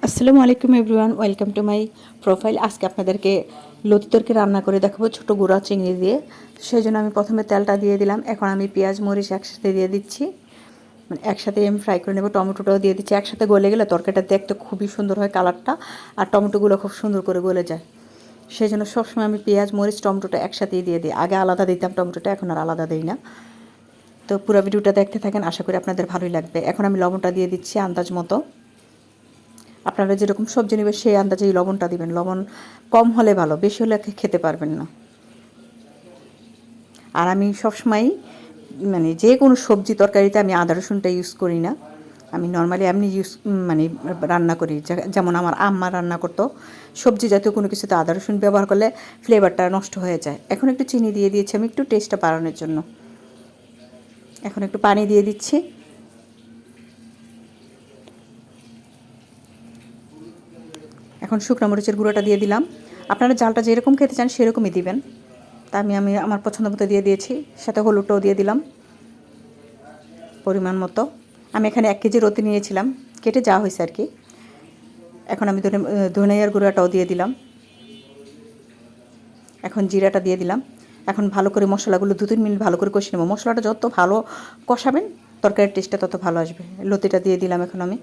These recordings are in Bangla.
আসসালামু আলাইকুম everyone, welcome to my profile. আজকে আপনাদেরকে লতি তরকারি রান্না করে দেখাবো ছোটো গুঁড়া চিংড়ি দিয়ে। সেই জন্য আমি প্রথমে তেলটা দিয়ে দিলাম। এখন আমি পেঁয়াজ মরিচ একসাথে দিয়ে দিচ্ছি, মানে একসাথে আমি ফ্রাই করে নেব। টমেটোটাও দিয়ে দিচ্ছি। একসাথে গলে গেলে তরকারিটা দেখতে খুবই সুন্দর হয় কালারটা, আর টমেটোগুলো খুব সুন্দর করে গলে যায়। সেই জন্য সবসময় আমি পেঁয়াজ মরিচ টমেটোটা একসাথেই দিয়ে দিই। আগে আলাদা দিতাম টমেটোটা, এখন আর আলাদা দিই না। তো পুরো ভিডিওটা দেখতে থাকেন, আশা করি আপনাদের ভালোই লাগবে। এখন আমি লবণটা দিয়ে দিচ্ছি আন্দাজ মতো। আপনারা যেরকম সবজি নেবেন সেই আন্দাজেই লবণটা দিবেন। লবণ কম হলে ভালো, বেশি হলে খেতে পারবেন না। আর আমি সবসময় মানে যে কোনো সবজি তরকারিতে আমি আদা রসুনটা ইউজ করি না। আমি নর্মালি এমনি মানে রান্না করি, যেমন আমার আম্মা রান্না করতো। সবজি জাতীয় কোনো কিছুতে আদা রসুন ব্যবহার করলে ফ্লেভারটা নষ্ট হয়ে যায়। এখন একটু চিনি দিয়ে দিয়েছি আমি একটু টেস্টটা বাড়ানোর জন্য। এখন একটু পানি দিয়ে দিচ্ছি। এখন শুকনো মরিচের গুঁড়োটা দিয়ে দিলাম। আপনারা জালটা যেরকম খেতে চান সেরকমই দিবেন। তা আমি আমার পছন্দ মতো দিয়ে দিয়েছি। সাথে হলুদটাও দিয়ে দিলাম পরিমাণ মতো। আমি এখানে 1 কেজি রতি নিয়েছিলাম, কেটে যাওয়া হয়েছে আর কি। এখন আমি ধনিয়ার গুঁড়াটাও দিয়ে দিলাম। এখন জিরাটা দিয়ে দিলাম। এখন ভালো করে মশলাগুলো 2-3 মিনিট ভালো করে কষিয়ে নেব। মশলাটা যত ভালো কষাবেন তরকারির টেস্টটা তত ভালো আসবে। লতিটা দিয়ে দিলাম এখন আমি।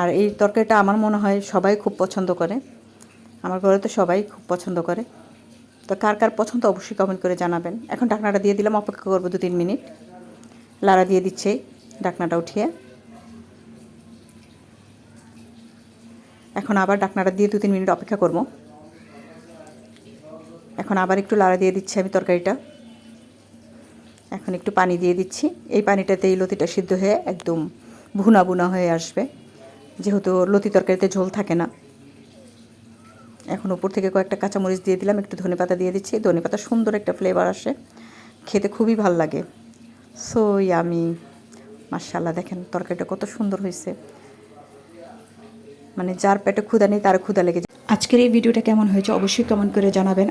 আর এই তরকারিটা আমার মনে হয় সবাই খুব পছন্দ করে। আমার ঘরে তো সবাই খুব পছন্দ করে। তো কার কার পছন্দ অবশ্যই কমেন্ট করে জানাবেন। এখন ঢাকনাটা দিয়ে দিলাম, অপেক্ষা করবো 2-3 মিনিট। লাড়া দিয়ে দিচ্ছে ঢাকনাটা উঠিয়ে। এখন আবার ঢাকনাটা দিয়ে 2-3 মিনিট অপেক্ষা করব। এখন আবার একটু লাড়া দিয়ে দিচ্ছি আমি তরকারিটা। এখন একটু পানি দিয়ে দিচ্ছি। এই পানিটাতে এই লতিটা সিদ্ধ হয়ে একদম ভুনা ভুনা হয়ে আসবে, যেহেতু লতি তরকারিতে ঝোল থাকে না। এখন উপর থেকে কয়েকটা কাঁচামরিচ দিয়ে দিলাম, একটু ধনেপাতা দিয়ে দিচ্ছি। ধনেপাতা সুন্দর একটা ফ্লেভার আসে, খেতে খুবই ভাল লাগে। সো ইয়ামি, মাশাআল্লাহ, দেখেন তরকারিটা কত সুন্দর হয়েছে। মানে যার পেটে ক্ষুধা নেই তার ক্ষুধা লেগে যায়। আজকের এই ভিডিওটা কেমন হয়েছে অবশ্যই কমেন্ট করে জানাবেন।